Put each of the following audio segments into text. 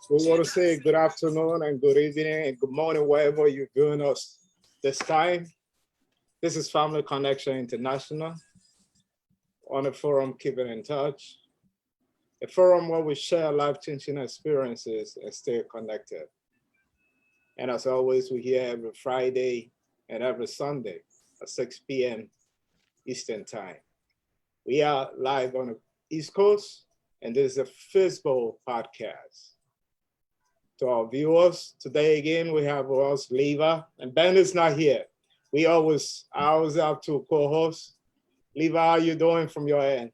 We want to say good afternoon and good evening and good morning, wherever you're viewing us this time. This is Family Connection International on a forum Keeping in Touch, a forum where we share life-changing experiences and stay connected. And as always, we're here every Friday and every Sunday at 6 p.m. Eastern Time. We are live on the East Coast, and this is a Facebook podcast. To our viewers, today again, we have us, Leva, and Ben is not here. I always have two co-hosts. Leva, how are you doing from your end?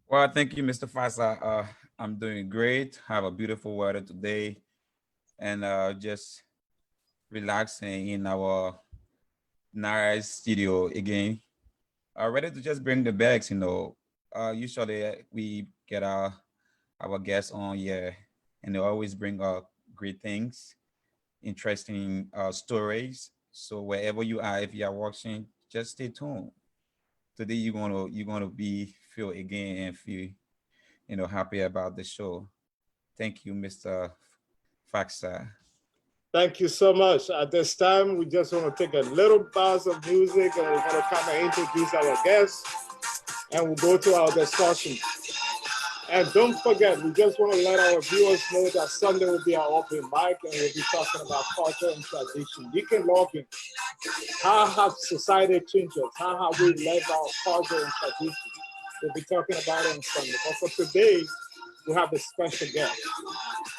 Well, thank you, Mr. Fasa. I'm doing great. Have a beautiful weather today, and just relaxing in our nice studio again. Ready to just bring the bags, Usually we get our guests on, and they always bring great things, interesting stories. So wherever you are, if you are watching, just stay tuned. Today you're gonna be feel again and feel happy about the show. Thank you, Mr. Faxa. Thank you so much. At this time, we just want to take a little pause of music and we're going to kind of introduce our guests and we'll go to our discussion. And don't forget, we just want to let our viewers know that Sunday will be our open mic and we'll be talking about culture and tradition. You can log in. How have society changed us? How have we left our culture and tradition? We'll be talking about it on Sunday. But for today, we have a special guest.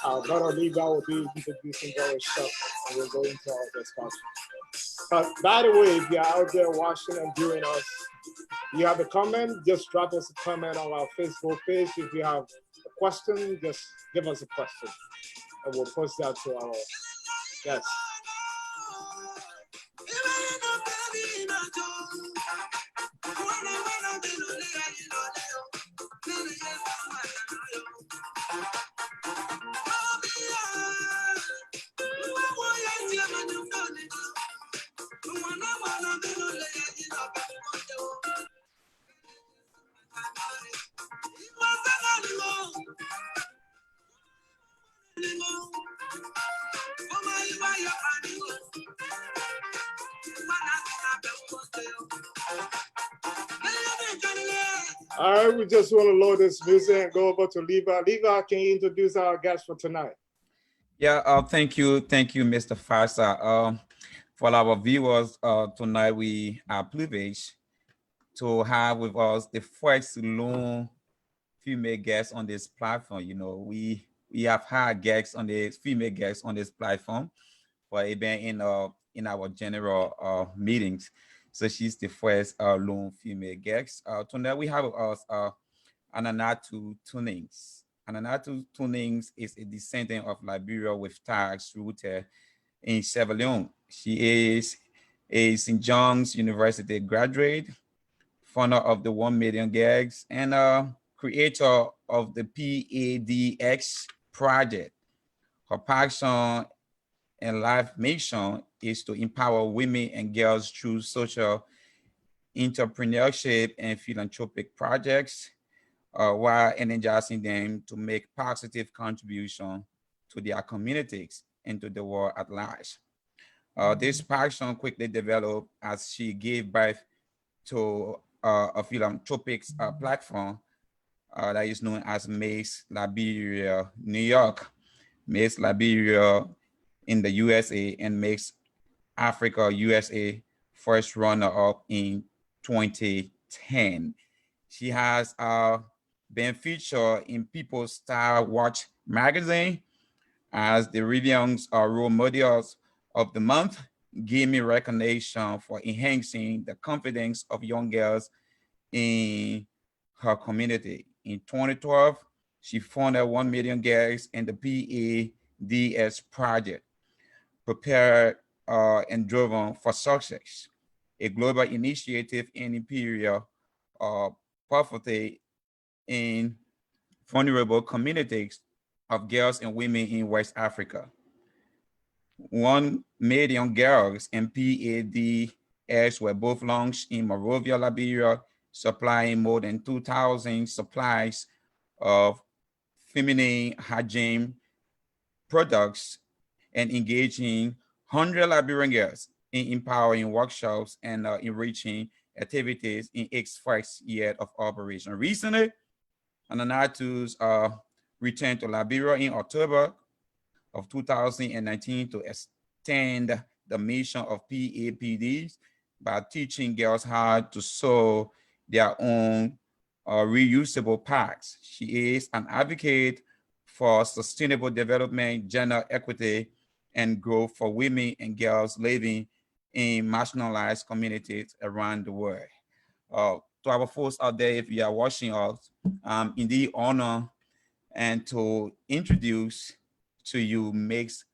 Our brother Liva will be introducing our stuff and we'll go into our discussion. But by the way, if you're out there watching and viewing us, you have a comment, just drop us a comment on our Facebook page. If you have a question, just give us a question and we'll post that to our guests. All right, we just want to load this music and go over to Liva. Liva, can you introduce our guest for tonight? Yeah, thank you, Mr. Faxa. For our viewers, tonight we are privileged to have with us the first lone female guest on this platform. We have had guests on the female guests on this platform, but even in our general meetings. So she's the first lone female guest. Tonight we have with us Hananatu Tunis. Hananatu Tunis is a descendant of Liberia with ties rooted in Sierra Leone. She is a St. John's University graduate, founder of the 1 Million Gags, and creator of the PADX project. Her passion and life mission is to empower women and girls through social entrepreneurship and philanthropic projects, while energizing them to make positive contribution to their communities and to the world at large. This passion quickly developed as she gave birth to a philanthropic platform that is known as Mace Liberia, New York, Mace Liberia in the USA, and Mace Africa USA first runner-up in 2010. She has been featured in People's Star Watch magazine as the Reviews Role Models of the Month, giving recognition for enhancing the confidence of young girls in her community. In 2012, she founded 1 Million Girls and the PADS project, prepared and driven for success, a global initiative in imperial poverty in vulnerable communities of girls and women in West Africa. 1 Million Girls and PADS were both launched in Monrovia, Liberia, supplying more than 2,000 supplies of feminine hygiene products and engaging 100 Liberian girls in empowering workshops and enriching activities in its first year of operation. Recently, Hananatu's returned to Liberia in October of 2019 to extend the mission of PAPDs by teaching girls how to sew their own reusable packs. She is an advocate for sustainable development, gender equity, and growth for women and girls living in marginalized communities around the world. To our folks out there, if you are watching us, indeed honor and to introduce to you Miss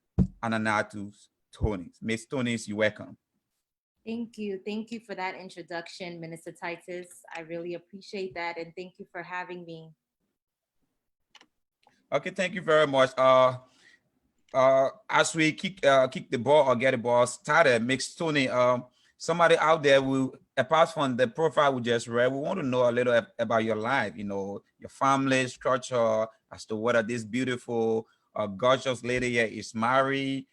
Hananatu Tunis. Miss Tunis, you're welcome. Thank you. Thank you for that introduction, Minister Titus. I really appreciate that. And thank you for having me. Okay, thank you very much. As we kick the ball or get the ball started, Mix Tony, somebody out there will, apart from the profile we just read, we want to know a little about your life, you know, your family structure, as to whether this beautiful, gorgeous lady here is married.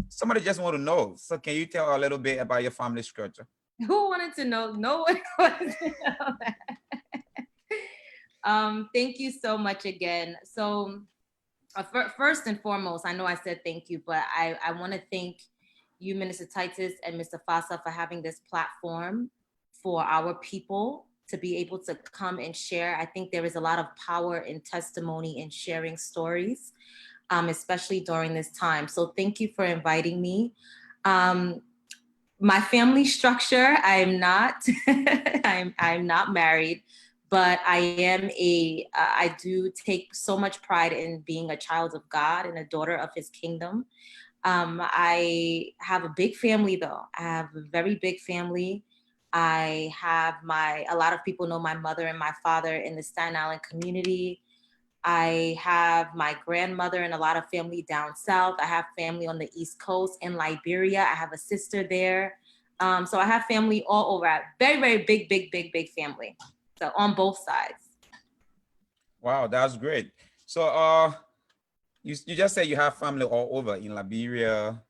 Somebody just want to know. So can you tell a little bit about your family structure? Who wanted to know? No one wanted to know that. Thank you so much again. So first and foremost, I know I said thank you, but I want to thank you, Minister Titus and Mr. Fasa, for having this platform for our people to be able to come and share. I think there is a lot of power in testimony and sharing stories, especially during this time. So thank you for inviting me. My family structure, I'm not, I'm not married, but I do take so much pride in being a child of God and a daughter of his kingdom. I have a big family though. I have a very big family. I have a lot of people know my mother and my father in the Staten Island community. I have my grandmother and a lot of family down south. I have family on the East Coast in Liberia. I have a sister there. So I have family all over. Very, very big family. So on both sides. Wow, that's great. So you just said you have family all over in Liberia,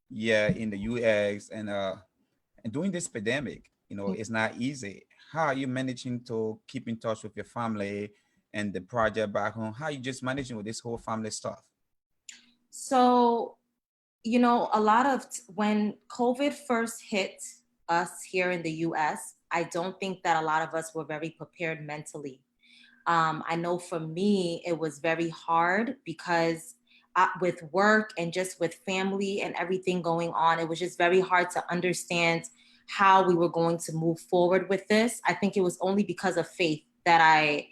yeah, in the US, and during this pandemic, you know, it's not easy. How are you managing to keep in touch with your family and the project back home? How are you just managing with this whole family stuff? So, you know, when COVID first hit us here in the US, I don't think that a lot of us were very prepared mentally. I know for me, it was very hard because with work and just with family and everything going on, it was just very hard to understand how we were going to move forward with this. I think it was only because of faith that I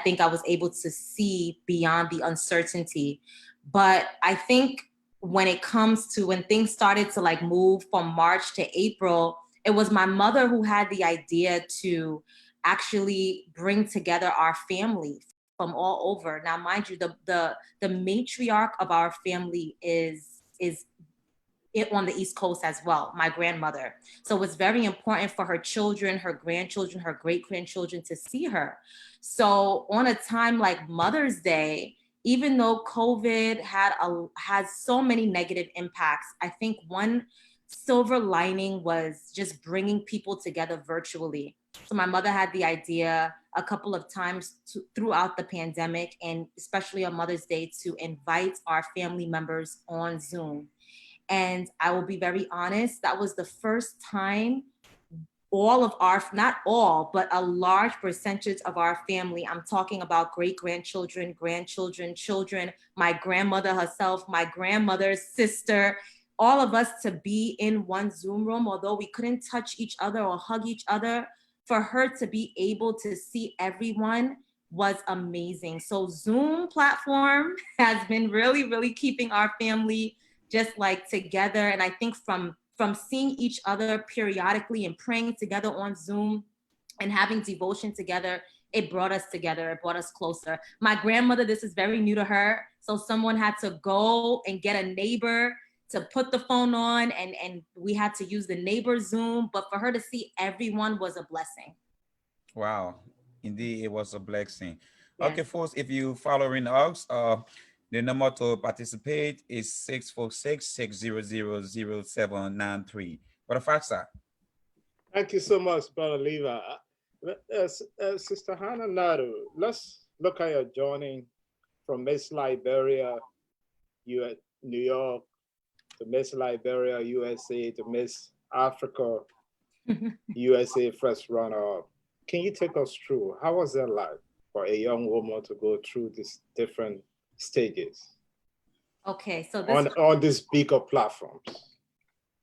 think I was able to see beyond the uncertainty. But I think when it comes to when things started to like move from March to April, it was my mother who had the idea to actually bring together our family from all over. Now, mind you, the matriarch of our family is it on the East Coast as well, my grandmother. So it's very important for her children, her grandchildren, her great-grandchildren to see her. So on a time like Mother's Day, even though COVID has so many negative impacts, I think one silver lining was just bringing people together virtually. So my mother had the idea a couple of times throughout the pandemic, and especially on Mother's Day, to invite our family members on Zoom. And I will be very honest, that was the first time not all, but a large percentage of our family, I'm talking about great-grandchildren, grandchildren, children, my grandmother herself, my grandmother's sister, all of us to be in one Zoom room, although we couldn't touch each other or hug each other, for her to be able to see everyone was amazing. So Zoom platform has been really, really keeping our family just like together. And I think from seeing each other periodically and praying together on Zoom and having devotion together, it brought us together, it brought us closer. My grandmother, this is very new to her. So someone had to go and get a neighbor to put the phone on, and we had to use the neighbor Zoom, but for her to see everyone was a blessing. Wow, indeed, it was a blessing. Yes. Okay, folks, if you following us, the number to participate is 646-600-0793. What a fact, sir. Thank you so much, Brother Levi. Sister Hananatu, let's look at your journey from Miss Liberia, New York, to Miss Liberia, USA, to Miss Africa, USA first runner-up. Can you take us through, how was that like for a young woman to go through these different stages? Okay, so on these bigger platforms.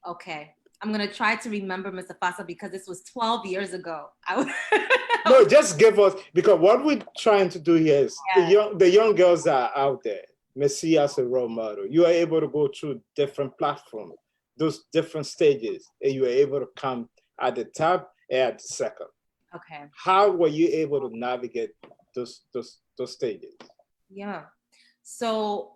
Okay, I'm gonna try to remember, Mr. Fasa, because this was 12 years ago. No, just give us, because what we're trying to do here is the young girls that are out there may see as a role model. You are able to go through different platforms, those different stages, and you are able to come at the top and at the second. Okay. How were you able to navigate those stages? Yeah. So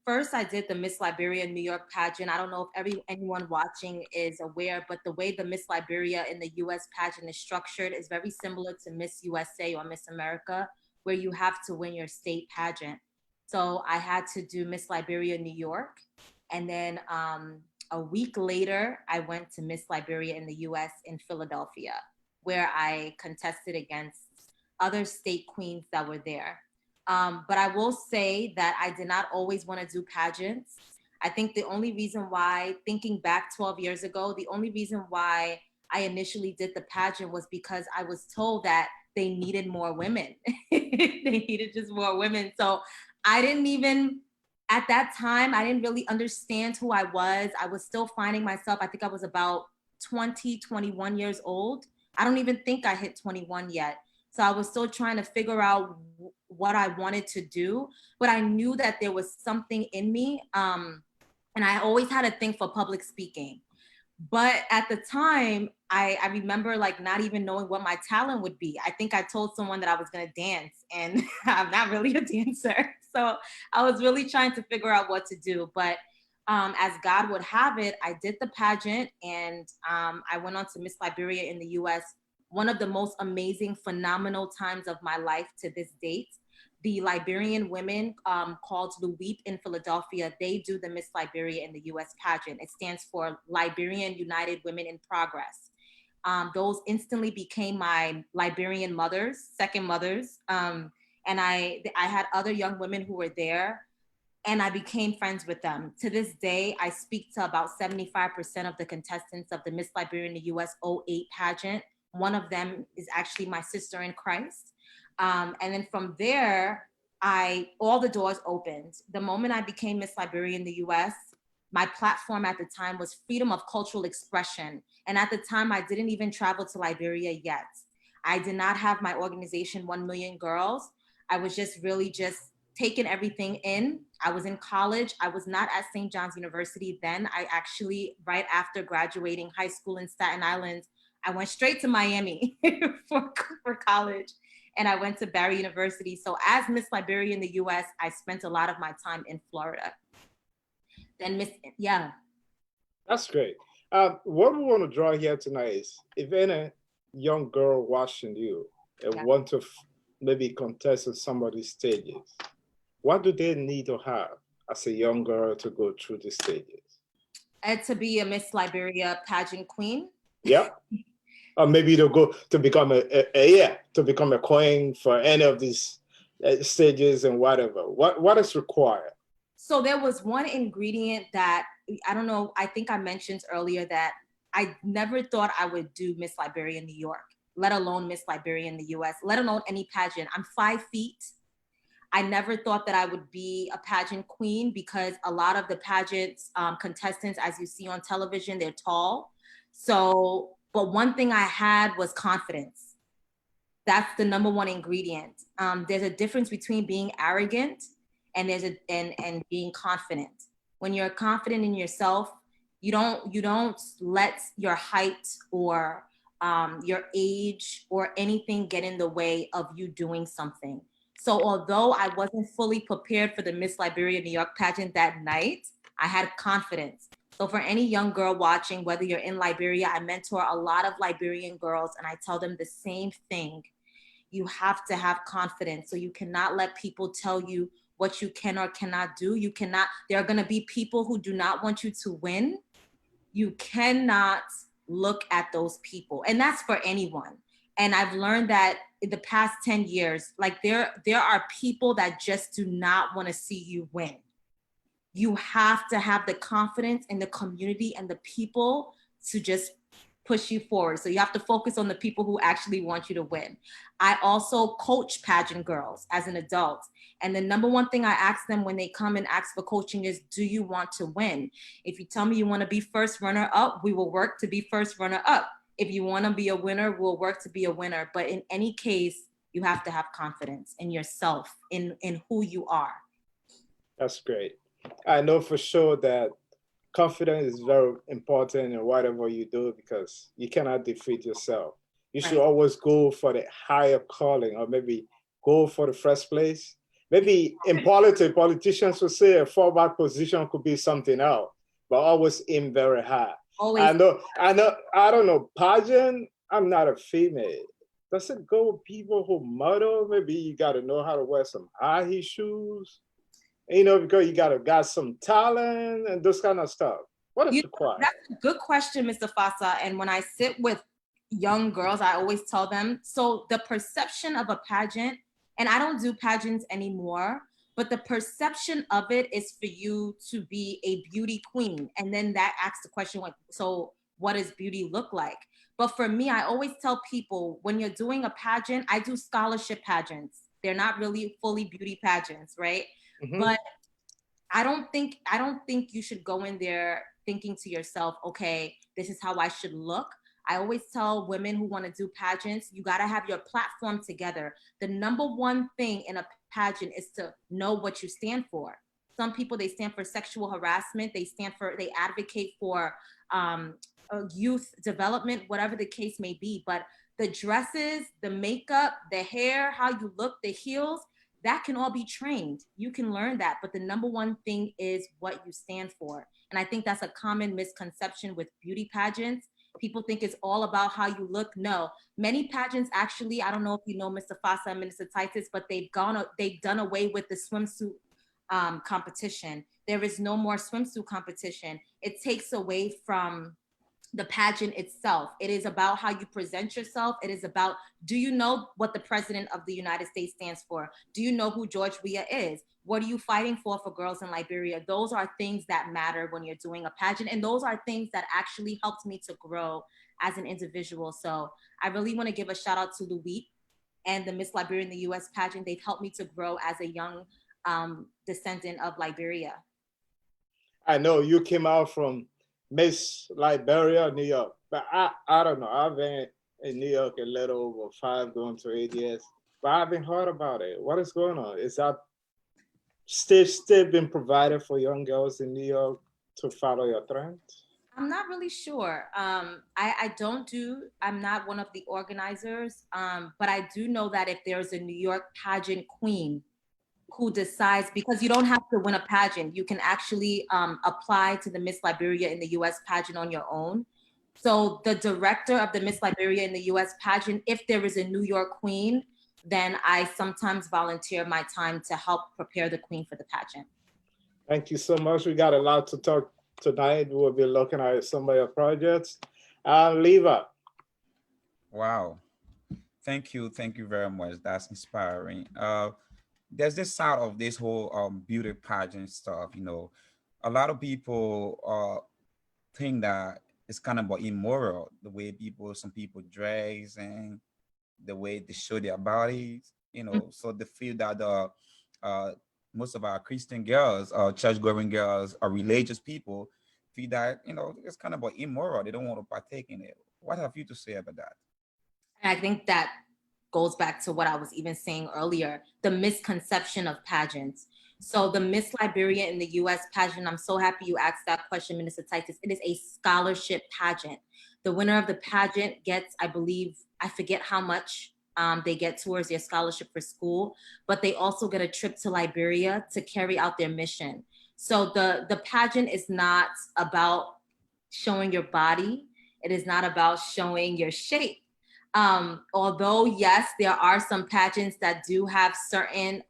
first I did the Miss Liberia New York pageant. I don't know if anyone watching is aware, but the way the Miss Liberia in the US pageant is structured is very similar to Miss USA or Miss America, where you have to win your state pageant. So I had to do Miss Liberia New York. And then a week later, I went to Miss Liberia in the US in Philadelphia, where I contested against other state queens that were there. But I will say that I did not always want to do pageants. I think the only reason why, thinking back 12 years ago, the only reason why I initially did the pageant was because I was told that they needed more women. They needed just more women. So I didn't even, at that time, I didn't really understand who I was. I was still finding myself. I think I was about 20, 21 years old. I don't even think I hit 21 yet. So I was still trying to figure out what I wanted to do, but I knew that there was something in me. And I always had a thing for public speaking. But at the time, I remember like not even knowing what my talent would be. I think I told someone that I was gonna dance, and I'm not really a dancer. So I was really trying to figure out what to do. But as God would have it, I did the pageant, and I went on to Miss Liberia in the US. One of the most amazing, phenomenal times of my life to this date. The Liberian women called LUWEEP in Philadelphia, they do the Miss Liberia in the US pageant. It stands for Liberian United Women in Progress. Those instantly became my Liberian mothers, second mothers. And I had other young women who were there, and I became friends with them. To this day, I speak to about 75% of the contestants of the Miss Liberia in the US '08 pageant. One of them is actually my sister in Christ. And then from there, all the doors opened. The moment I became Miss Liberia in the US, my platform at the time was freedom of cultural expression. And at the time, I didn't even travel to Liberia yet. I did not have my organization, 1 Million Girls. I was just really just taking everything in. I was in college. I was not at St. John's University then. I actually, right after graduating high school in Staten Island, I went straight to Miami for college. And I went to Barry University. So as Miss Liberia in the US, I spent a lot of my time in Florida. Then yeah. That's great. What we want to draw here tonight is, if any young girl watching you and want to maybe contest in some of these stages, what do they need to have as a young girl to go through the stages? To be a Miss Liberia pageant queen. Yep. Or maybe to go to become to become a queen for any of these stages and whatever. What is required? So there was one ingredient that, I don't know, I think I mentioned earlier that I never thought I would do Miss Liberia in New York, let alone Miss Liberia in the US, let alone any pageant. I'm 5 feet. I never thought that I would be a pageant queen, because a lot of the pageants contestants, as you see on television, they're tall. So, but one thing I had was confidence. That's the number one ingredient. There's a difference between being arrogant and and being confident. When you're confident in yourself, you don't let your height or your age or anything get in the way of you doing something. So although I wasn't fully prepared for the Miss Liberia New York pageant that night, I had confidence. So for any young girl watching, whether you're in Liberia, I mentor a lot of Liberian girls, and I tell them the same thing. You have to have confidence. So you cannot let people tell you what you can or cannot do. You cannot, there are gonna be people who do not want you to win. You cannot look at those people. And that's for anyone. And I've learned that in the past 10 years, like there are people that just do not want to see you win. You have to have the confidence in the community and the people to just push you forward. So you have to focus on the people who actually want you to win. I also coach pageant girls as an adult. And the number one thing I ask them when they come and ask for coaching is, do you want to win? If you tell me you want to be first runner up, we will work to be first runner up. If you want to be a winner, we'll work to be a winner. But in any case, you have to have confidence in yourself, in who you are. That's great. I know for sure that confidence is very important in whatever you do, because you cannot defeat yourself. You should always go for the higher calling, or maybe go for the first place. maybe in politics, politicians would say a fallback position could be something else, but always aim very high. Always. I don't know, pageant, I'm not a female. Does it go with people who model? Maybe you got to know how to wear some high heel shoes, you know, because you got some talent and this kind of stuff. What is required? That's a good question, Mr. Fasa. And when I sit with young girls, I always tell them, so the perception of a pageant, and I don't do pageants anymore, but the perception of it is for you to be a beauty queen. And then that asks the question, like, so what does beauty look like? But for me, I always tell people, when you're doing a pageant, I do scholarship pageants. They're not really fully beauty pageants, right? Mm-hmm. But I don't think you should go in there thinking to yourself, okay, this is how I should look. I always tell women who want to do pageants, you got to have your platform together. The number one thing in a pageant is to know what you stand for. Some people, they stand for sexual harassment. They advocate for youth development, whatever the case may be. But the dresses, the makeup, the hair, how you look, the heels, that can all be trained. You can learn that. But the number one thing is what you stand for. And I think that's a common misconception with beauty pageants. People think it's all about how you look. No, many pageants actually, I don't know if you know Mr. Fasa and Minister Titus, but they've done away with the swimsuit competition. There is no more swimsuit competition. It takes away from the pageant itself. It is about how you present yourself. It is about, do you know what the President of the United States stands for? Do you know who George Weah is? What are you fighting for girls in Liberia? Those are things that matter when you're doing a pageant. And those are things that actually helped me to grow as an individual. So I really want to give a shout out to Louis and the Miss Liberia in the US pageant. They've helped me to grow as a young descendant of Liberia. I know you came out from Miss Liberia, New York, but I don't know. I've been in New York a little over 5 going to 8 years, but I haven't heard about it. What is going on? Is that still been provided for young girls in New York to follow your trend? I'm not really sure. I'm not one of the organizers, but I do know that if there's a New York pageant queen who decides, because you don't have to win a pageant, you can actually apply to the Miss Liberia in the US pageant on your own. So the director of the Miss Liberia in the US pageant, if there is a New York queen, then I sometimes volunteer my time to help prepare the queen for the pageant. Thank you so much. We got a lot to talk tonight. We'll be looking at some of your projects. Leva. Wow. Thank you very much. That's inspiring. There's this side of this whole beauty pageant stuff, you know. A lot of people think that it's kind of immoral, the way some people dress and the way they show their bodies, you know. Mm-hmm. So they feel that most of our Christian girls, church-going girls, or religious people feel that, you know, it's kind of immoral. They don't want to partake in it. What have you to say about that? I think that goes back to what I was even saying earlier, the misconception of pageants. So the Miss Liberia in the US pageant, I'm so happy you asked that question, Minister Titus. It is a scholarship pageant. The winner of the pageant gets, I believe, I forget how much they get towards their scholarship for school, but they also get a trip to Liberia to carry out their mission. So the pageant is not about showing your body. It is not about showing your shape. Although, yes, there are some pageants that do have certain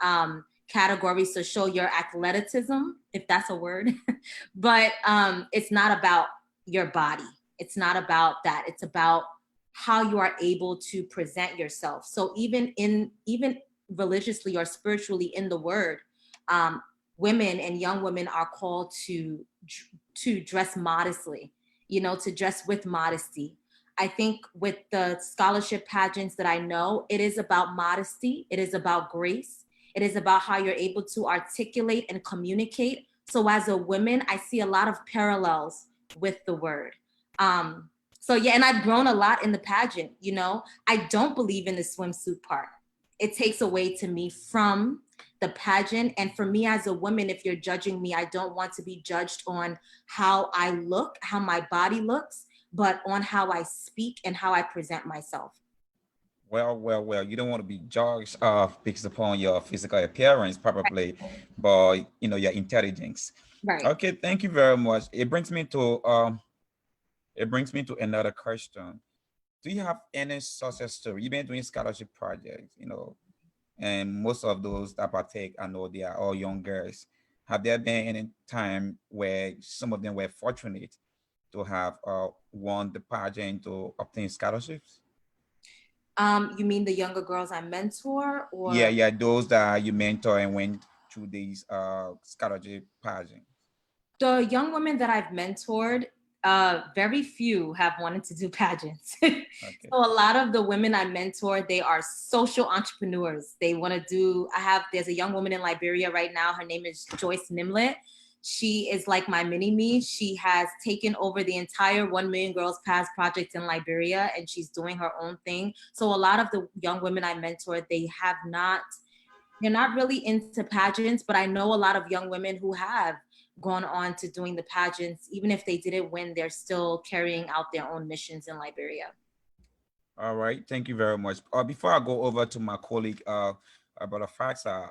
categories to show your athleticism, if that's a word, but it's not about your body. It's not about that. It's about how you are able to present yourself. So even religiously or spiritually in the word, women and young women are called to dress modestly, you know, to dress with modesty. I think with the scholarship pageants that I know, it is about modesty. It is about grace. It is about how you're able to articulate and communicate. So as a woman, I see a lot of parallels with the word. So yeah, and I've grown a lot in the pageant, you know. I don't believe in the swimsuit part. It takes away to me from the pageant. And for me as a woman, if you're judging me, I don't want to be judged on how I look, how my body looks, but on how I speak and how I present myself. Well. You don't want to be judged based upon your physical appearance, probably, but your intelligence. Right. Okay, thank you very much. It brings me to another question. Do you have any success story? You've been doing scholarship projects, and most of those that partake, I know they are all young girls. Have there been any time where some of them were fortunate to have won the pageant to obtain scholarships? You mean the younger girls I mentor, Yeah, or yeah, those that you mentor and went through these scholarship pageant. the young women that I've mentored? Very few have wanted to do pageants. Okay. So a lot of the women I mentor, they are social entrepreneurs. They want to do. There's a young woman in Liberia right now. Her name is Joyce Nimlet. She is like my mini me. She has taken over the entire 1 Million Girls Pass project in Liberia, and she's doing her own thing. So a lot of the young women I mentor, they're not really into pageants, but I know a lot of young women who have gone on to doing the pageants. Even if they didn't win, they're still carrying out their own missions in Liberia. All right. Thank you very much. Before I go over to my colleague, Brother Faxa,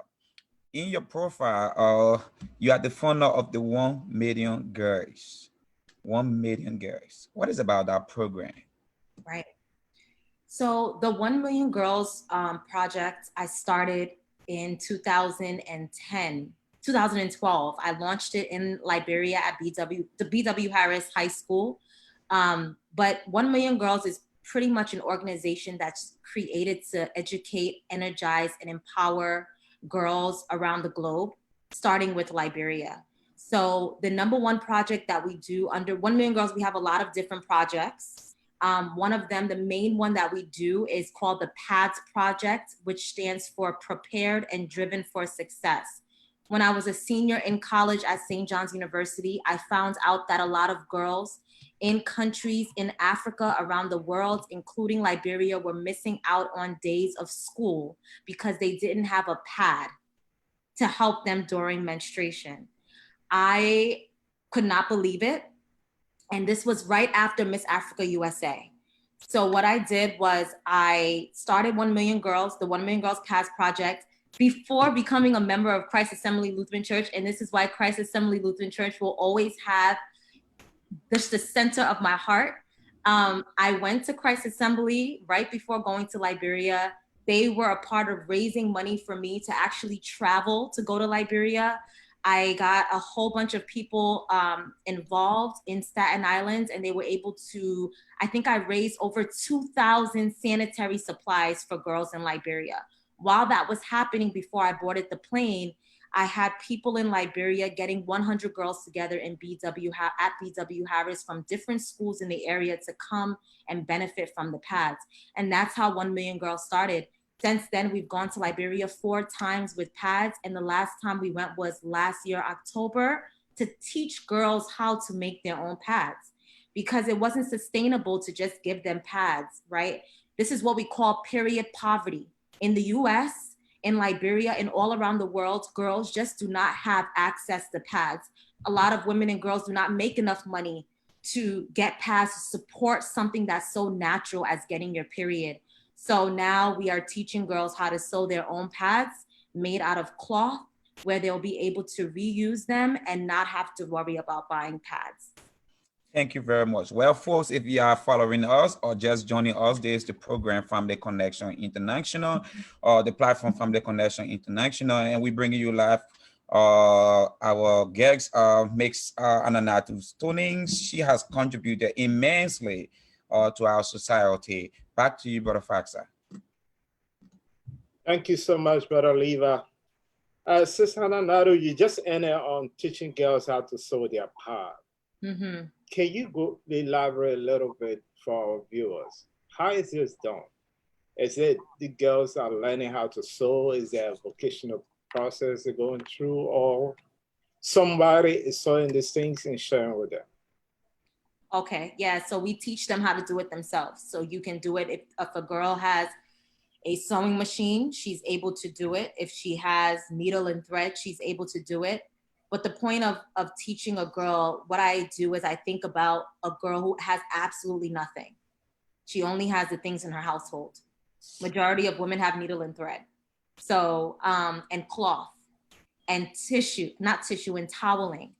in your profile, you are the founder of the 1 Million Girls. 1 Million Girls. What is about that program? Right. So the 1 Million Girls project, I started in 2010, 2012. I launched it in Liberia at the BW Harris High School. But 1 Million Girls is pretty much an organization that's created to educate, energize, and empower girls around the globe, starting with Liberia. So the number one project that we do under 1 Million Girls, we have a lot of different projects. One of them, the main one that we do, is called the PADS Project, which stands for Prepared and Driven for Success. When I was a senior in college at St. John's University, I found out that a lot of girls in countries in Africa, around the world, including Liberia, were missing out on days of school because they didn't have a pad to help them during menstruation. I could not believe it. And this was right after Miss Africa USA. So what I did was I started 1 Million Girls, the 1 Million Girls Pass Project, before becoming a member of Christ Assembly Lutheran Church. And this is why Christ Assembly Lutheran Church will always have this the center of my heart. I went to Christ Assembly right before going to Liberia. They were a part of raising money for me to actually travel to go to Liberia. I got a whole bunch of people involved in Staten Island, and they were able to, I think I raised over 2,000 sanitary supplies for girls in Liberia. While that was happening, before I boarded the plane, I had people in Liberia getting 100 girls together at BW Harris from different schools in the area to come and benefit from the pads. And that's how 1 Million Girls started. Since then, we've gone to Liberia 4 times with pads. And the last time we went was last year, October, to teach girls how to make their own pads, because it wasn't sustainable to just give them pads, right? This is what we call period poverty. In the US, in Liberia, and all around the world, girls just do not have access to pads. A lot of women and girls do not make enough money to get pads to support something that's so natural as getting your period. So now we are teaching girls how to sew their own pads made out of cloth, where they'll be able to reuse them and not have to worry about buying pads. Thank you very much. Well, folks, if you are following us or just joining us, this is the program Family Connection International, or the platform Family Connection International, and we bring you live. Our guest makes Hananatu Tunis. She has contributed immensely to our society. Back to you, Brother Faxa. Thank you so much, Brother Leva. Sis Hananatu, you just ended on teaching girls how to sew their pad. Mm-hmm. Can you go elaborate a little bit for our viewers? How is this done? Is it the girls are learning how to sew? Is there a vocational process they're going through, or somebody is sewing these things and sharing with them? Okay, yeah, so we teach them how to do it themselves. So you can do it if a girl has a sewing machine, she's able to do it. If she has needle and thread, she's able to do it. But the point of teaching a girl, what I do is I think about a girl who has absolutely nothing. She only has the things in her household. Majority of women have needle and thread. So, and cloth and tissue, not tissue, and toweling.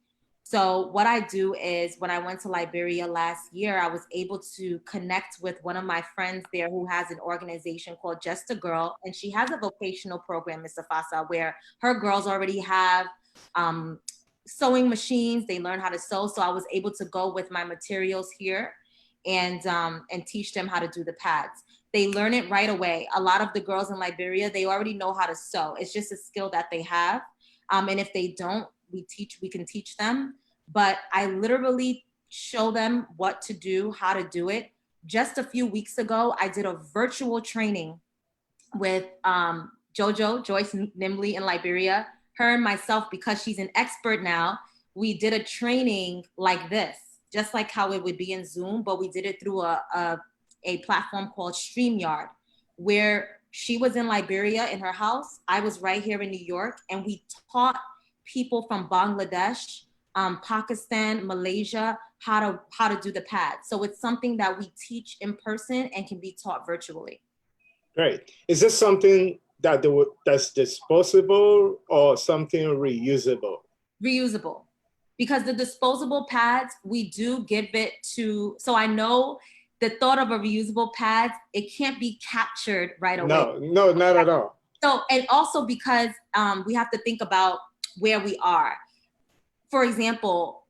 So what I do is when I went to Liberia last year, I was able to connect with one of my friends there who has an organization called Just a Girl. And she has a vocational program, Mr. Fasa, where her girls already have sewing machines. They learn how to sew. So I was able to go with my materials here and teach them how to do the pads. They learn it right away. A lot of the girls in Liberia, they already know how to sew. It's just a skill that they have. And if they don't, we can teach them. But I literally show them what to do, how to do it. Just a few weeks ago, I did a virtual training with Joyce Nimley in Liberia. Her and myself, because she's an expert now, we did a training like this, just like how it would be in Zoom, but we did it through a platform called StreamYard, where she was in Liberia in her house. I was right here in New York, and we taught people from Bangladesh, Pakistan, Malaysia, how to do the pad. So it's something that we teach in person and can be taught virtually. Great. Is this something that's disposable or something reusable? Reusable. Because the disposable pads, we do give it to, so I know the thought of a reusable pad, it can't be captured right away. No, not at all. So, and also because we have to think about where we are. For example,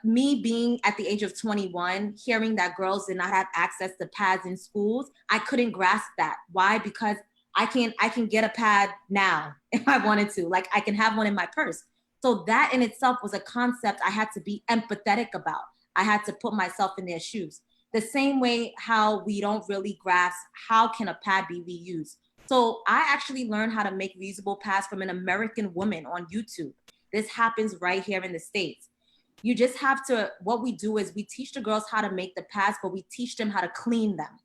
me being at the age of 21, hearing that girls did not have access to pads in schools, I couldn't grasp that. Why? Because I can get a pad now if I wanted to. Like I can have one in my purse. So that in itself was a concept I had to be empathetic about. I had to put myself in their shoes. The same way how we don't really grasp how can a pad be reused. So I actually learned how to make reusable pads from an American woman on YouTube. This happens right here in the States. You just have to, what we do is we teach the girls how to make the pads, but we teach them how to clean them,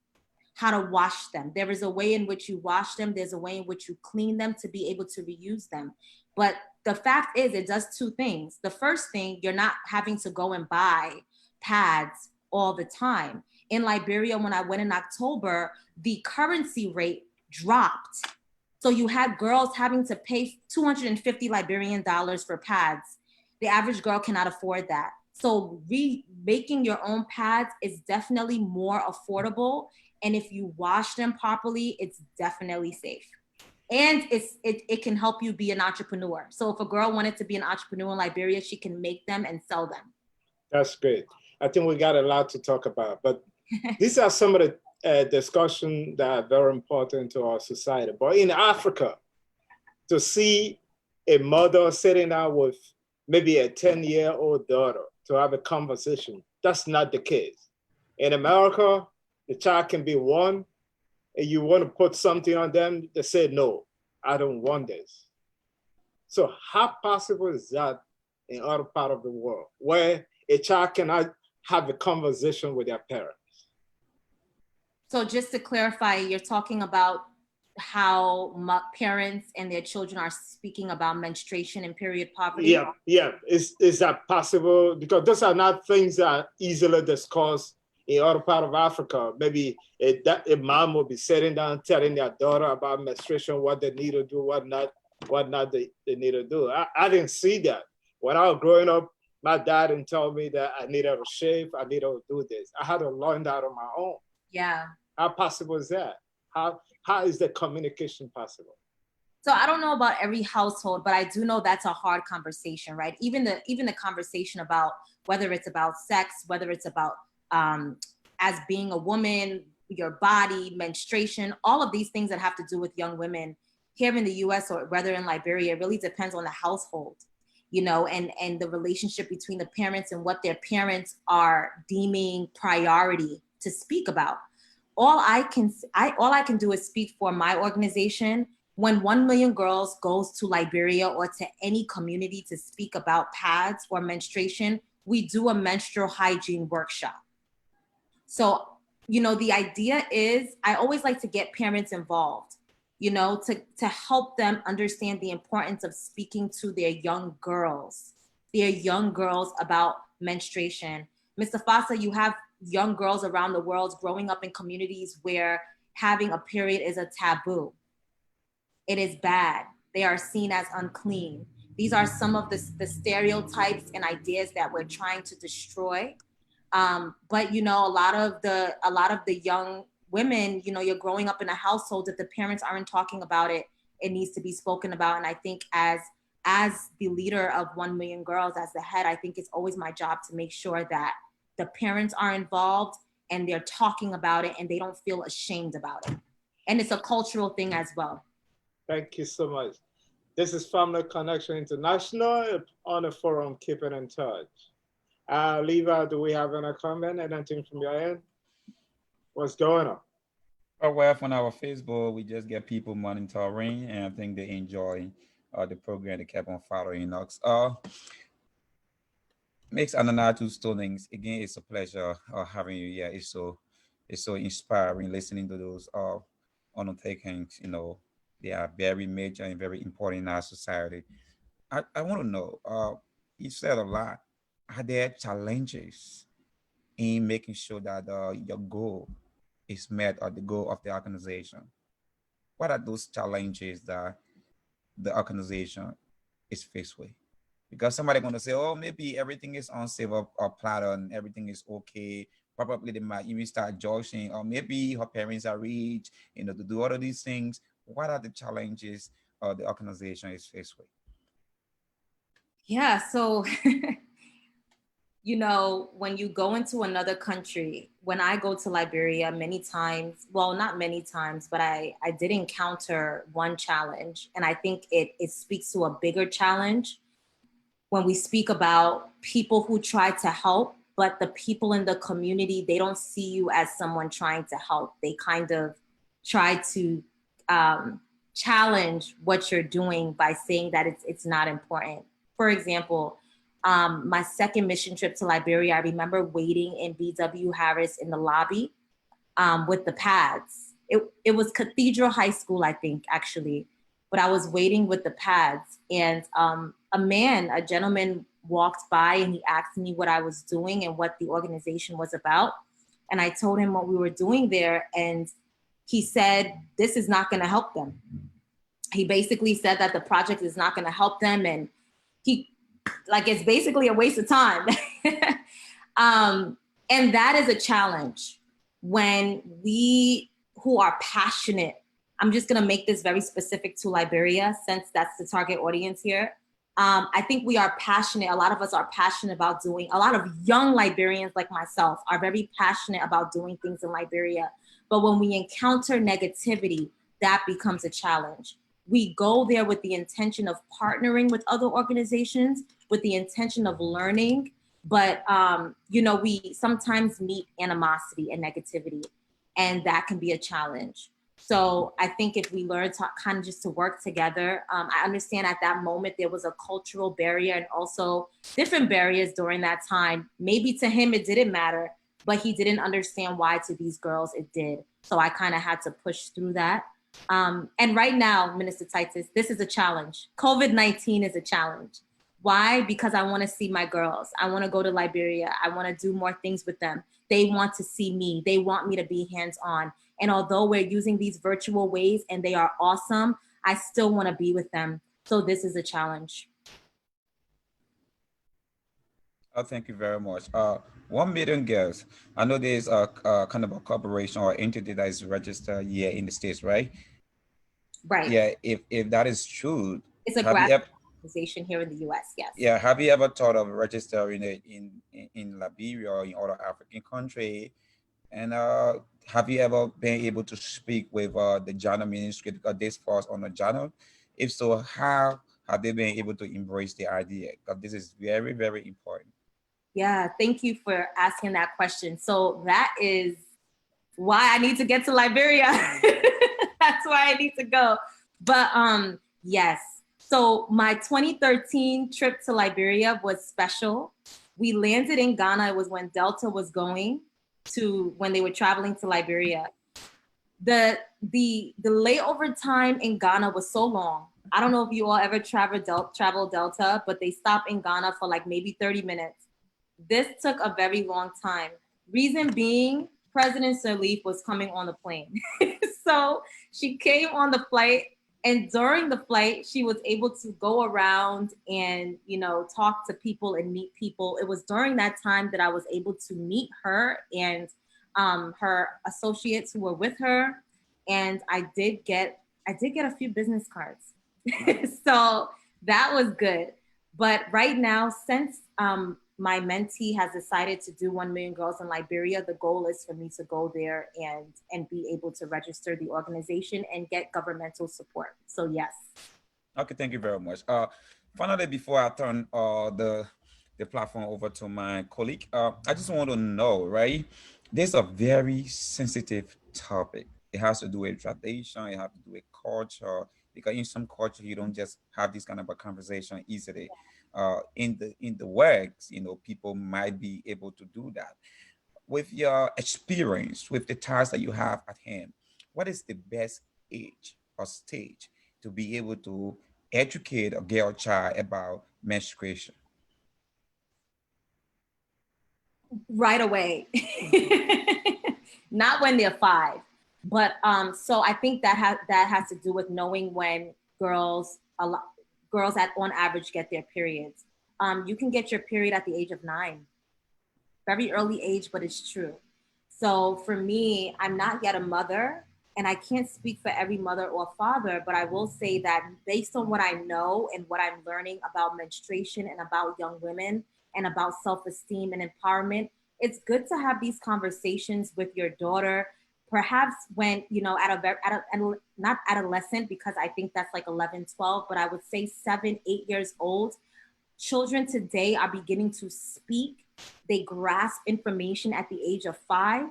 how to wash them. There is a way in which you wash them. There's a way in which you clean them to be able to reuse them. But the fact is it does two things. The first thing, you're not having to go and buy pads all the time. In Liberia, when I went in October, the currency rate dropped. So you had girls having to pay 250 Liberian dollars for pads. The average girl cannot afford that. So making your own pads is definitely more affordable. And if you wash them properly, it's definitely safe. And it can help you be an entrepreneur. So if a girl wanted to be an entrepreneur in Liberia, she can make them and sell them. That's great. I think we got a lot to talk about, but these are some of the discussions that are very important to our society. But in Africa, to see a mother sitting down with maybe a 10-year-old daughter to have a conversation, that's not the case. In America, the child can be one, and you want to put something on them, they say, no, I don't want this. So how possible is that in other part of the world where a child cannot have a conversation with their parents? So just to clarify, you're talking about how parents and their children are speaking about menstruation and period poverty? Yeah. Is that possible? Because those are not things that are easily discussed in other part of Africa. Maybe a mom will be sitting down telling their daughter about menstruation, what they need to do, what not they need to do. I didn't see that. When I was growing up, my dad didn't tell me that I needed to shave, I needed to do this. I had to learn that on my own. Yeah. How possible is that? How is the communication possible? So I don't know about every household, but I do know that's a hard conversation, right? Even the conversation about whether it's about sex, whether it's about as being a woman, your body, menstruation, all of these things that have to do with young women here in the US or whether in Liberia, it really depends on the household, you know, and the relationship between the parents and what their parents are deeming priority to speak about. All I can do is speak for my organization. When 1 million girls goes to Liberia or to any community to speak about pads or menstruation, we do a menstrual hygiene workshop. So, you know, the idea is I always like to get parents involved, you know, to help them understand the importance of speaking to their young girls about menstruation. Mr. Fasa, you have young girls around the world growing up in communities where having a period is a taboo. It is bad. They are seen as unclean. These are some of the stereotypes and ideas that we're trying to destroy. But you know, a lot of the young women, you know, you're growing up in a household that the parents aren't talking about it. It needs to be spoken about. And I think as the leader of 1 Million Girls, as the head, I think it's always my job to make sure that the parents are involved and they're talking about it and they don't feel ashamed about it. And it's a cultural thing as well. Thank you so much. This is Family Connection International on the forum, keeping in touch. Leva, do we have any comment, anything from your end? What's going on? Oh, well, on our Facebook, we just get people monitoring, and I think they enjoy the program. They kept on following us. Makes Hananatu Tunis. Again, it's a pleasure having you here. It's so inspiring listening to those undertakings. You know, they are very major and very important in our society. I want to know, you said a lot. Are there challenges in making sure that your goal is met or the goal of the organization? What are those challenges that the organization is faced with? Because somebody going to say, oh, maybe everything is on silver or platter and everything is okay. Probably they might even start joshing, or maybe her parents are rich, you know, to do all of these things. What are the challenges the organization is faced with? Yeah, so you know, when you go into another country, when I go to Liberia many times, well, not many times, but I did encounter one challenge. And I think it speaks to a bigger challenge when we speak about people who try to help, but the people in the community, they don't see you as someone trying to help. They kind of try to challenge what you're doing by saying that it's not important. For example, my second mission trip to Liberia, I remember waiting in BW Harris in the lobby with the pads. It was Cathedral High School, I think, actually, but I was waiting with the pads, and a gentleman walked by and he asked me what I was doing and what the organization was about. And I told him what we were doing there, and he said, this is not gonna help them. He basically said that the project is not gonna help them, and it's basically a waste of time. And that is a challenge when we who are passionate, I'm just gonna make this very specific to Liberia since that's the target audience here. I think we are passionate, a lot of us are passionate about doing, a lot of young Liberians like myself are very passionate about doing things in Liberia. But when we encounter negativity, that becomes a challenge. We go there with the intention of partnering with other organizations, with the intention of learning, but you know, we sometimes meet animosity and negativity, and that can be a challenge. So I think if we learn to kind of just to work together, I understand at that moment there was a cultural barrier and also different barriers during that time. Maybe to him it didn't matter, but he didn't understand why to these girls it did. So I kind of had to push through that. And right now, Minister Titus, this is a challenge. COVID-19 is a challenge. Why? Because I want to see my girls. I want to go to Liberia. I want to do more things with them. They want to see me. They want me to be hands-on. And although we're using these virtual ways and they are awesome, I still want to be with them. So this is a challenge. Oh, thank you very much. 1 million girls. I know there's a kind of a corporation or entity that is registered here in the States, right? Right. Yeah, if that is true, it's a have you grassroots organization here in the US, yes. yeah, have you ever thought of registering it in Liberia or in other African country? And have you ever been able to speak with the Ghana ministry because this falls on the Ghana? If so, how have they been able to embrace the idea? Because this is very, very important. Yeah, thank you for asking that question. So that is why I need to get to Liberia. That's why I need to go. But yes, so my 2013 trip to Liberia was special. We landed in Ghana. It was when Delta was going to, when they were traveling to Liberia. The layover time in Ghana was so long. I don't know if you all ever travel Delta, but they stop in Ghana for like maybe 30 minutes. This took a very long time. Reason being, President Sirleaf was coming on the plane. So she came on the flight, and during the flight, she was able to go around and, you know, talk to people and meet people. It was during that time that I was able to meet her and her associates who were with her, and I did get a few business cards. So that was good. But right now, since my mentee has decided to do 1 Million Girls in Liberia, the goal is for me to go there and be able to register the organization and get governmental support. So yes. Okay, thank you very much. Finally, before I turn the platform over to my colleague, I just want to know, right? There's a very sensitive topic. It has to do with tradition. It has to do with culture. Because in some culture, you don't just have this kind of a conversation easily. In the works, you know, people might be able to do that. With your experience, with the tasks that you have at hand, what is the best age or stage to be able to educate a girl child about menstruation? Right away. Not when they're 5. But so I think that has to do with knowing when girls at on average get their periods. You can get your period at the age of 9. Very early age, but it's true. So for me, I'm not yet a mother, and I can't speak for every mother or father, but I will say that based on what I know and what I'm learning about menstruation and about young women and about self-esteem and empowerment, it's good to have these conversations with your daughter, perhaps when, you know, not adolescent, because I think that's like 11, 12, but I would say 7, 8 years old. Children today are beginning to speak. They grasp information at the age of 5.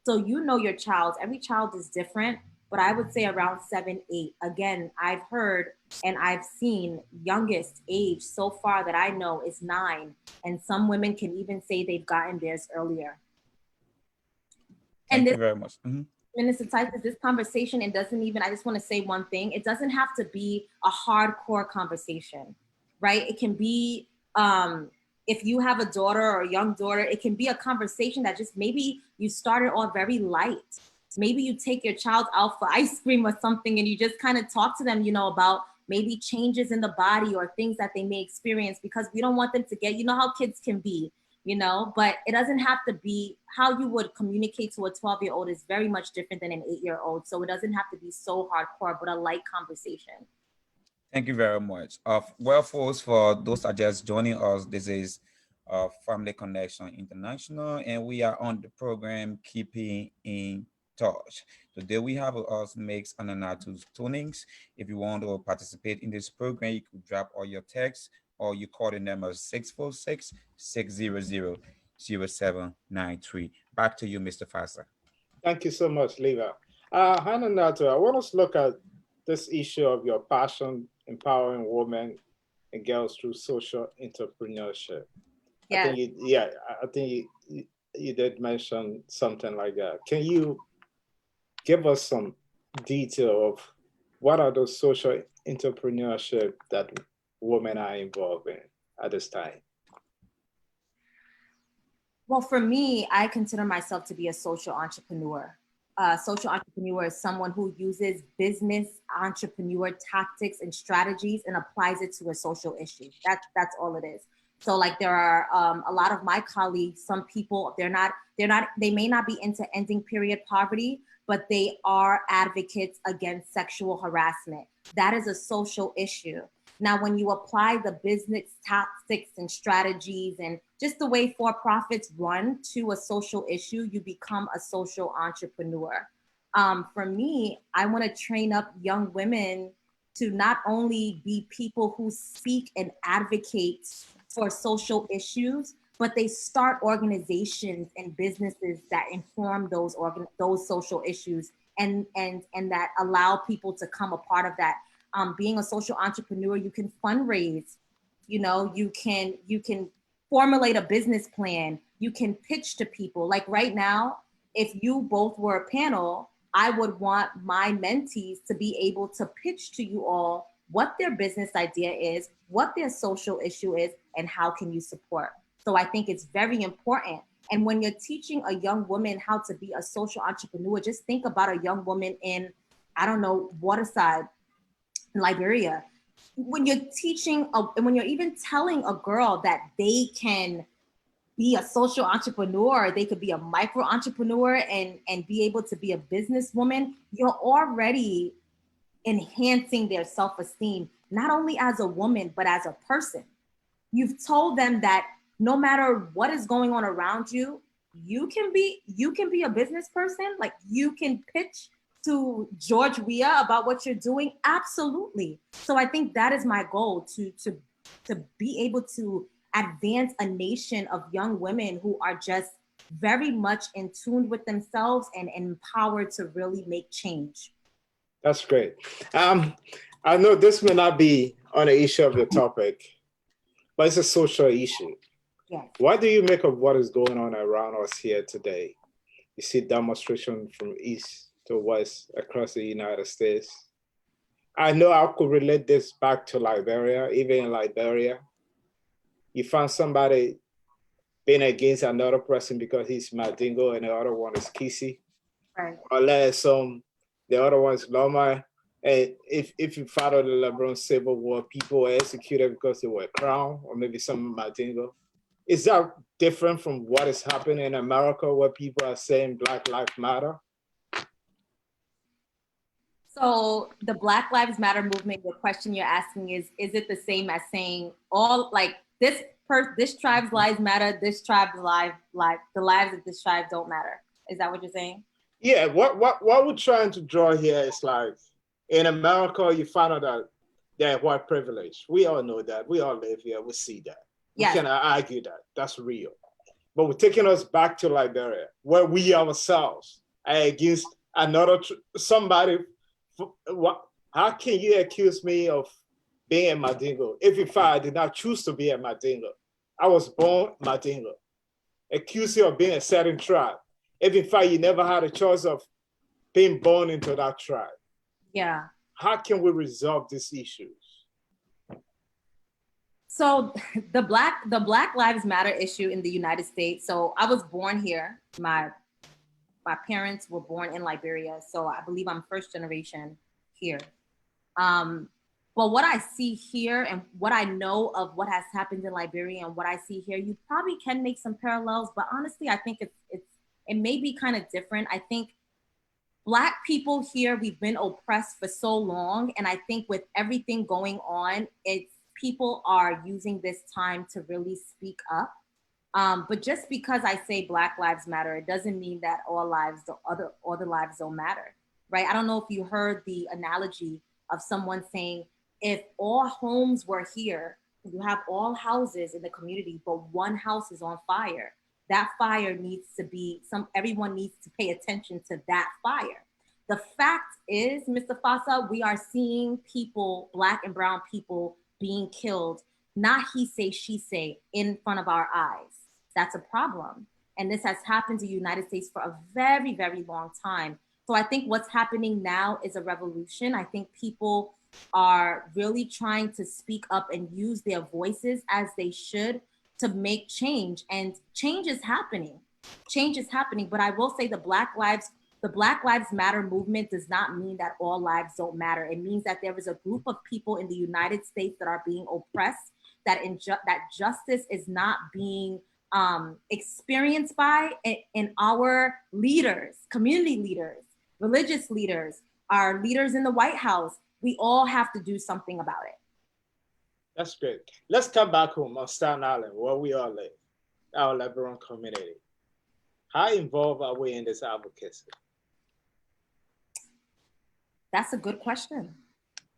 So you know your child. Every child is different, but I would say around 7, 8. Again, I've heard and I've seen youngest age so far that I know is 9. And some women can even say they've gotten theirs earlier. Thank you very much. Minister Titus, this conversation, it doesn't even, I just want to say one thing. It doesn't have to be a hardcore conversation, right? It can be, if you have a daughter or a young daughter, it can be a conversation that just maybe you started off very light. Maybe you take your child out for ice cream or something and you just kind of talk to them, you know, about maybe changes in the body or things that they may experience, because we don't want them to get, you know how kids can be, you know, but it doesn't have to be how you would communicate to a 12-year-old is very much different than an 8-year-old. So it doesn't have to be so hardcore, but a light conversation. Thank you very much. Well, folks, for those that are just joining us, this is Family Connection International, and we are on the program Keeping in Touch. Today we have with us Makes Hananatu Tunis. If you want to participate in this program, you could drop all your texts or you call the number 646-600-0793. Back to you, Mr. Fasa. Thank you so much, Leva. Hananatu, I want us to look at this issue of your passion empowering women and girls through social entrepreneurship. Yeah. I think you did mention something like that. Can you give us some detail of what are those social entrepreneurship that women are involved in at this time? Well, for me, I consider myself to be a social entrepreneur. Social entrepreneur is someone who uses business entrepreneur tactics and strategies and applies it to a social issue. That's all it is. So like there are a lot of my colleagues, some people, they may not be into ending period poverty, but they are advocates against sexual harassment. That is a social issue. Now, when you apply the business tactics and strategies and just the way for-profits run to a social issue, you become a social entrepreneur. For me, I want to train up young women to not only be people who speak and advocate for social issues, but they start organizations and businesses that inform those social issues and that allow people to come a part of that. Being a social entrepreneur, you can fundraise, you know, you can formulate a business plan, you can pitch to people. Like right now, if you both were a panel, I would want my mentees to be able to pitch to you all what their business idea is, what their social issue is, and how can you support. So I think it's very important. And when you're teaching a young woman how to be a social entrepreneur, just think about a young woman in I don't know, waterside in Liberia. When you're teaching, and when you're even telling a girl that they can be a social entrepreneur, they could be a micro entrepreneur and be able to be a businesswoman, you're already enhancing their self-esteem, not only as a woman, but as a person. You've told them that no matter what is going on around you, you can be a business person. Like, you can pitch to George Weah about what you're doing. Absolutely. So I think that is my goal, to be able to advance a nation of young women who are just very much in tune with themselves and empowered to really make change. That's great. I know this may not be on the issue of the topic, but it's a social issue. Yes. What do you make of what is going on around us here today? You see demonstration from east to west across the United States. I know I could relate this back to Liberia. Even in Liberia, you find somebody being against another person because he's Madingo and the other one is Kisi. Right. Unless the other one is Loma. And if you follow the Lebron Civil War, people were executed because they were crown or maybe some Madingo. Is that different from what is happening in America where people are saying Black Lives Matter? So the Black Lives Matter movement, the question you're asking is it the same as saying all, like, this tribe's lives matter, this tribe's the lives of this tribe don't matter? Is that what you're saying? Yeah, what we're trying to draw here is, like, in America, you find out that they're white privilege. We all know that. We all live here. We see that. Yes. We cannot argue that. That's real. But we're taking us back to Liberia, where we ourselves are against another somebody. How can you accuse me of being a Madingo if I did not choose to be a Madingo? I was born Madingo. Accuse you of being a certain tribe if in fact you never had a choice of being born into that tribe. Yeah. How can we resolve these issues? So the Black Lives Matter issue in the United States. So I was born here. My parents were born in Liberia, so I believe I'm first generation here. But what I see here and what I know of what has happened in Liberia and what I see here, you probably can make some parallels. But honestly, I think it may be kind of different. I think Black people here, we've been oppressed for so long, and I think with everything going on, people are using this time to really speak up. But just because I say Black Lives Matter, it doesn't mean that all the lives don't matter, right? I don't know if you heard the analogy of someone saying, if all homes were here, you have all houses in the community, but one house is on fire. That fire needs to be everyone needs to pay attention to that fire. The fact is, Mr. Fasa, we are seeing people, Black and brown people, being killed, not he say, she say, in front of our eyes. That's a problem. And this has happened to the United States for a very, very long time. So I think what's happening now is a revolution. I think people are really trying to speak up and use their voices as they should to make change. And change is happening. Change is happening. But I will say the Black Lives Matter movement does not mean that all lives don't matter. It means that there is a group of people in the United States that are being oppressed, that justice is not being experienced by, and our leaders, community leaders, religious leaders, our leaders in the White House, we all have to do something about it. That's great. Let's come back home on Staten Island, where we all live, our Liberia community. How involved are we in this advocacy? That's a good question.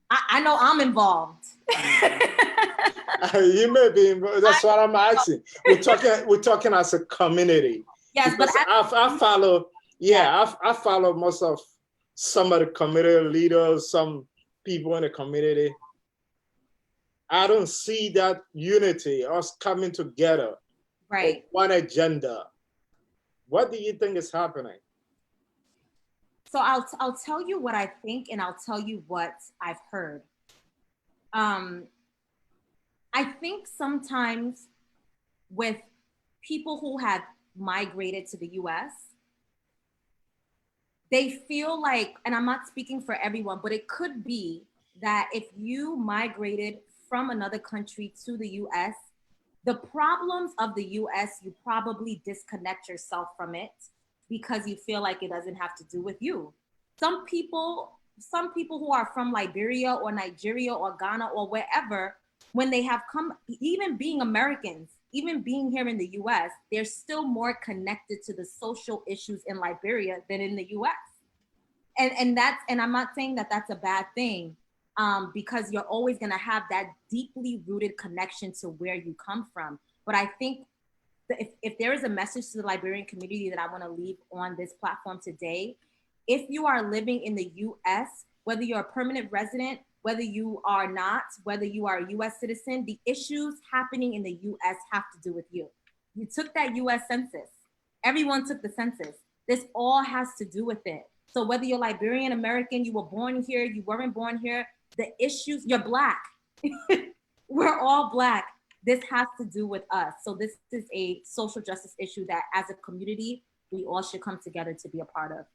I know I'm involved. You may be involved. That's what I'm asking. We're talking as a community. Yes, because but I follow. Yeah, I follow most of some of the community leaders, some people in the community. I don't see that unity, us coming together, right, one agenda. What do you think is happening? So I'll tell you what I think, and I'll tell you what I've heard. I think sometimes with people who have migrated to the US, they feel like, and I'm not speaking for everyone, but it could be that if you migrated from another country to the US, the problems of the US, you probably disconnect yourself from it because you feel like it doesn't have to do with you. Some people who are from Liberia or Nigeria or Ghana or wherever, when they have come, even being Americans, even being here in the US, they're still more connected to the social issues in Liberia than in the US. And I'm not saying that that's a bad thing, because you're always going to have that deeply rooted connection to where you come from. But I think that if there is a message to the Liberian community that I want to leave on this platform today, if you are living in the US, whether you're a permanent resident, whether you are not, whether you are a US citizen, the issues happening in the US have to do with you. You took that US census. Everyone took the census. This all has to do with it. So whether you're Liberian American, you were born here, you weren't born here, the issues, you're Black. We're all Black. This has to do with us. So this is a social justice issue that as a community, we all should come together to be a part of.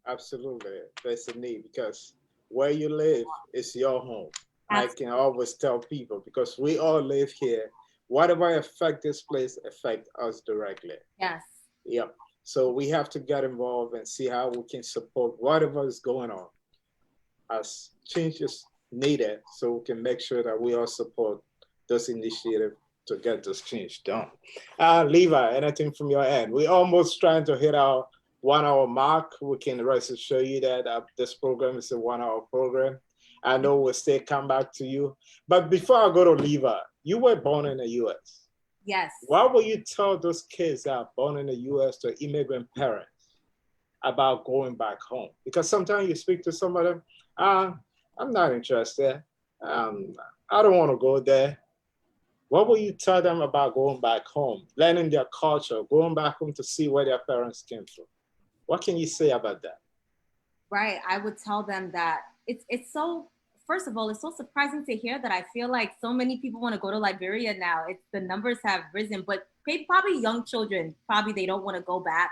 Absolutely. That's the need, because where you live is your home. Absolutely. I can always tell people, because we all live here. Whatever affect this place affect us directly. Yes. Yep. So we have to get involved and see how we can support whatever is going on as change is needed, so we can make sure that we all support this initiative to get this change done. Levi, anything from your end? We're almost trying to hit our 1 hour mark. We can rest assure you that this program is a 1 hour program. I know we'll still come back to you. But before I go to Levi, you were born in the US. Yes. What will you tell those kids that are born in the US to immigrant parents about going back home? Because sometimes you speak to some of them, I'm not interested. I don't want to go there. What will you tell them about going back home, learning their culture, going back home to see where their parents came from? What can you say about that? Right. I would tell them that it's so, first of all, it's so surprising to hear that. I feel like so many people want to go to Liberia now. It's the numbers have risen, but probably young children, probably they don't want to go back.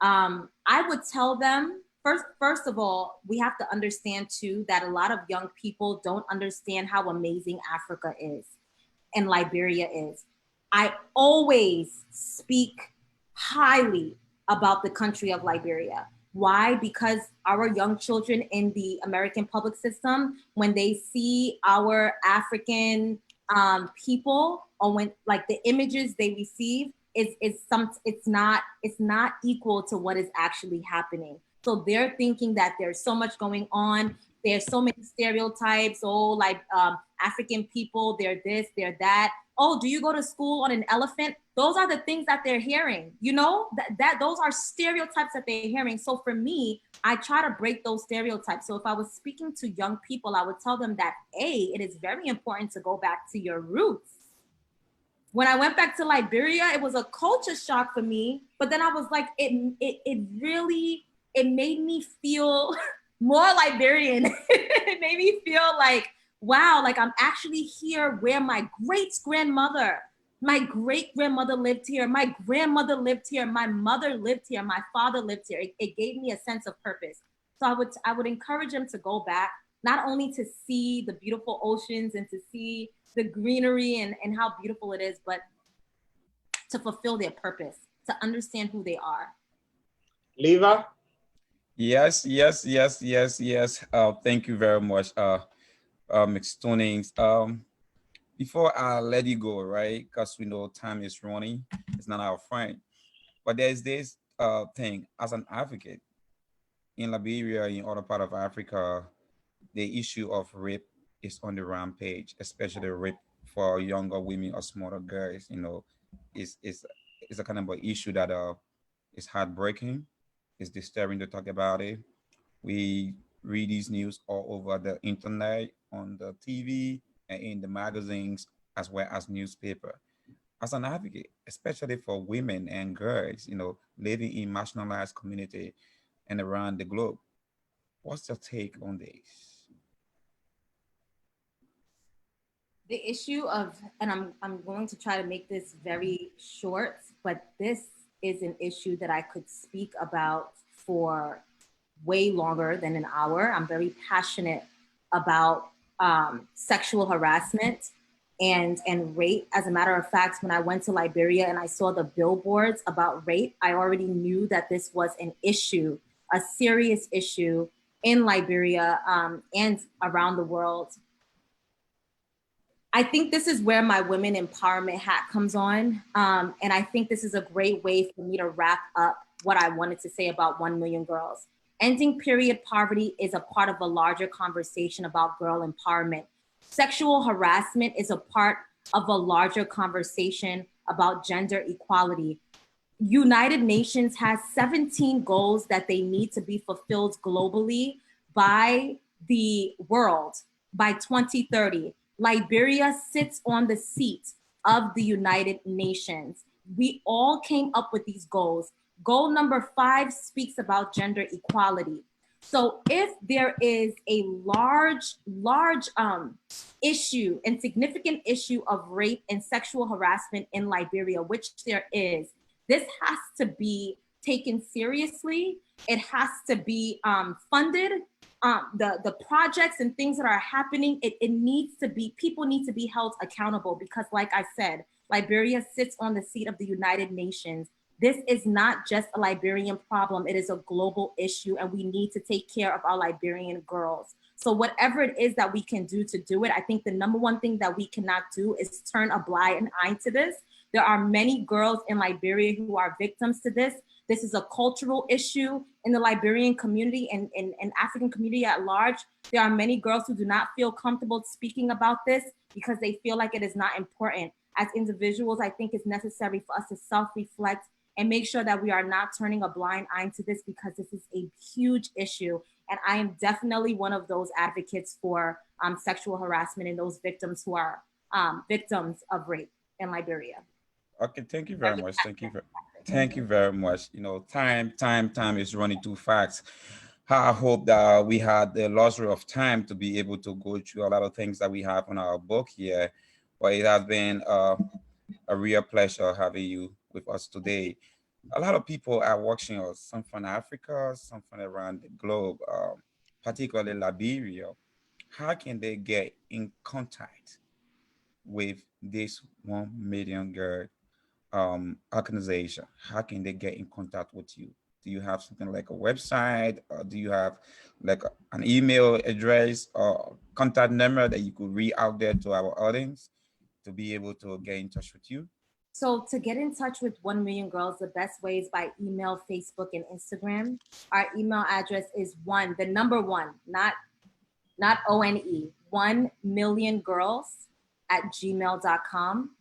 I would tell them first of all, we have to understand too that a lot of young people don't understand how amazing Africa is and Liberia is. I always speak highly about the country of Liberia. Why? Because our young children in the American public system, when they see our African people, or when like the images they receive, it's not equal to what is actually happening. So they're thinking that there's so much going on. There's so many stereotypes. Oh, like African people, they're this, they're that. Oh, do you go to school on an elephant? Those are the things that they're hearing. You know, that those are stereotypes that they're hearing. So for me, I try to break those stereotypes. So if I was speaking to young people, I would tell them that it is very important to go back to your roots. When I went back to Liberia, it was a culture shock for me. But then I was like, it really made me feel more Liberian. It made me feel like, wow, like I'm actually here where my great-grandmother lived here, my grandmother lived here, my mother lived here, my father lived here. It gave me a sense of purpose. So I would encourage them to go back, not only to see the beautiful oceans and to see the greenery and how beautiful it is, but to fulfill their purpose, to understand who they are. Levi? Yes. Thank you very much, Ms. Tunings. Before I let you go, right? Because we know time is running, it's not our friend. But there's this thing as an advocate in Liberia, in other part of Africa, the issue of rape is on the rampage, especially rape for younger women or smaller girls. You know, is a kind of an issue that is heartbreaking. It's disturbing to talk about it. We read these news all over the internet, on the TV, and in the magazines, as well as newspaper. As an advocate, especially for women and girls, you know, living in marginalized community and around the globe, what's your take on this? The issue of, and I'm going to try to make this very short, but this is an issue that I could speak about for way longer than an hour. I'm very passionate about sexual harassment and rape. As a matter of fact, when I went to Liberia and I saw the billboards about rape, I already knew that this was an issue, a serious issue in Liberia and around the world. I think this is where my women empowerment hat comes on. And I think this is a great way for me to wrap up what I wanted to say about 1 million girls. Ending period poverty is a part of a larger conversation about girl empowerment. Sexual harassment is a part of a larger conversation about gender equality. United Nations has 17 goals that they need to be fulfilled globally by the world by 2030. Liberia sits on the seat of the United Nations. We all came up with these goals. Goal number 5 speaks about gender equality. So if there is a large issue and significant issue of rape and sexual harassment in Liberia, which there is, this has to be taken seriously. It has to be funded. The projects and things that are happening, it needs to be, people need to be held accountable because like I said, Liberia sits on the seat of the United Nations. This is not just a Liberian problem, it is a global issue and we need to take care of our Liberian girls. So whatever it is that we can do to do it, I think the number one thing that we cannot do is turn a blind eye to this. There are many girls in Liberia who are victims to this. This is a cultural issue in the Liberian community and African community at large. There are many girls who do not feel comfortable speaking about this because they feel like it is not important. As individuals, I think it's necessary for us to self-reflect and make sure that we are not turning a blind eye to this because this is a huge issue. And I am definitely one of those advocates for sexual harassment and those victims who are victims of rape in Liberia. Okay, thank you very much. Thank you very much. You know, time is running too fast. I hope that we had the luxury of time to be able to go through a lot of things that we have on our book here. But it has been a real pleasure having you with us today. A lot of people are watching us, some from Africa, some from around the globe, particularly Liberia. How can they get in contact with this 1 million girl organization? How can they get in contact with you? Do you have something like a website, or do you have like an email address or contact number that you could read out there to our audience to be able to get in touch with you? So to get in touch with 1 million girls, the best way is by email, Facebook, and Instagram. Our email address is the number one, not ONE, 1 million girls @gmail.com.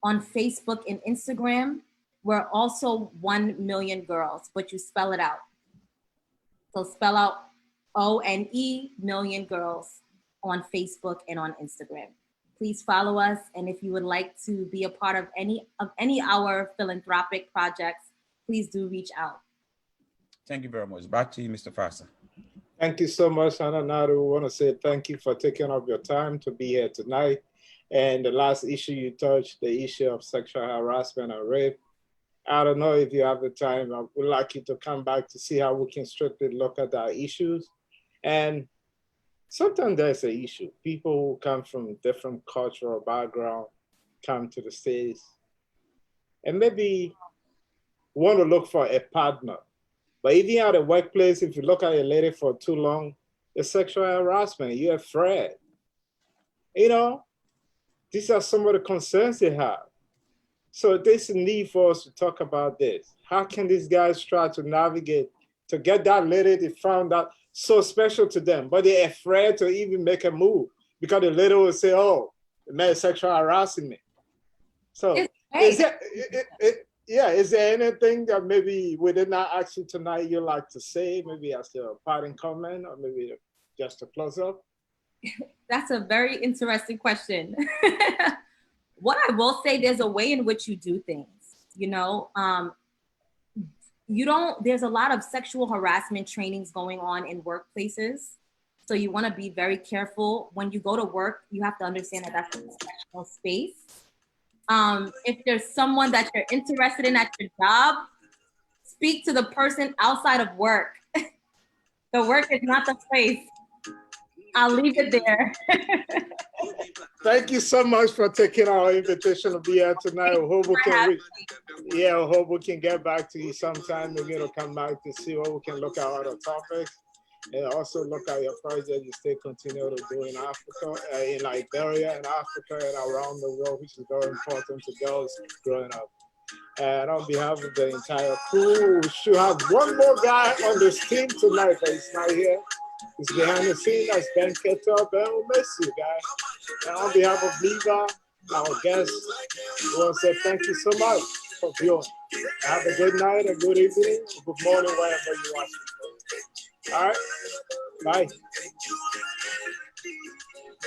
On Facebook and Instagram, we're also 1 million girls, but you spell it out. So spell out ONE million girls on Facebook and on Instagram. Please follow us. And if you would like to be a part of any our philanthropic projects, please do reach out. Thank you very much. Back to you, Mr. Fasa. Thank you so much, Hananatu. We want to say thank you for taking up your time to be here tonight. And the last issue you touched, the issue of sexual harassment and rape. I don't know if you have the time. I would like you to come back to see how we can strictly look at our issues. And sometimes there's an issue. People who come from different cultural background come to the States and maybe want to look for a partner. But even at a workplace, if you look at a lady for too long, it's sexual harassment. You're afraid. You know, these are some of the concerns they have. So there's a need for us to talk about this. How can these guys try to navigate to get that lady they found out so special to them, but they're afraid to even make a move because the lady will say, oh, the man is sexual harassing me. So is there anything that maybe we did not ask you tonight you'd like to say, maybe as a parting comment or maybe just to close up? That's a very interesting question. What I will say, there's a way in which you do things, you know. There's a lot of sexual harassment trainings going on in workplaces. So you want to be very careful. When you go to work, you have to understand that that's a professional space. If there's someone that you're interested in at your job, speak to the person outside of work. The work is not the place. I'll leave it there. Thank you so much for taking our invitation to be here tonight. I hope we can, I hope we can get back to you sometime. Maybe to come back to see what we can look at other topics, and also look at your project you still continue to do in Africa, in Liberia and Africa and around the world, which is very important to girls growing up. And on behalf of the entire crew, we should have one more guy on this team tonight, but he's not here. He's behind the scene. That's Ben Keto. Ben, we'll miss you, guys. And on behalf of Liva, our guest, we want to say thank you so much for viewing. Have a good night, a good evening, a good morning, wherever you watch. All right, bye.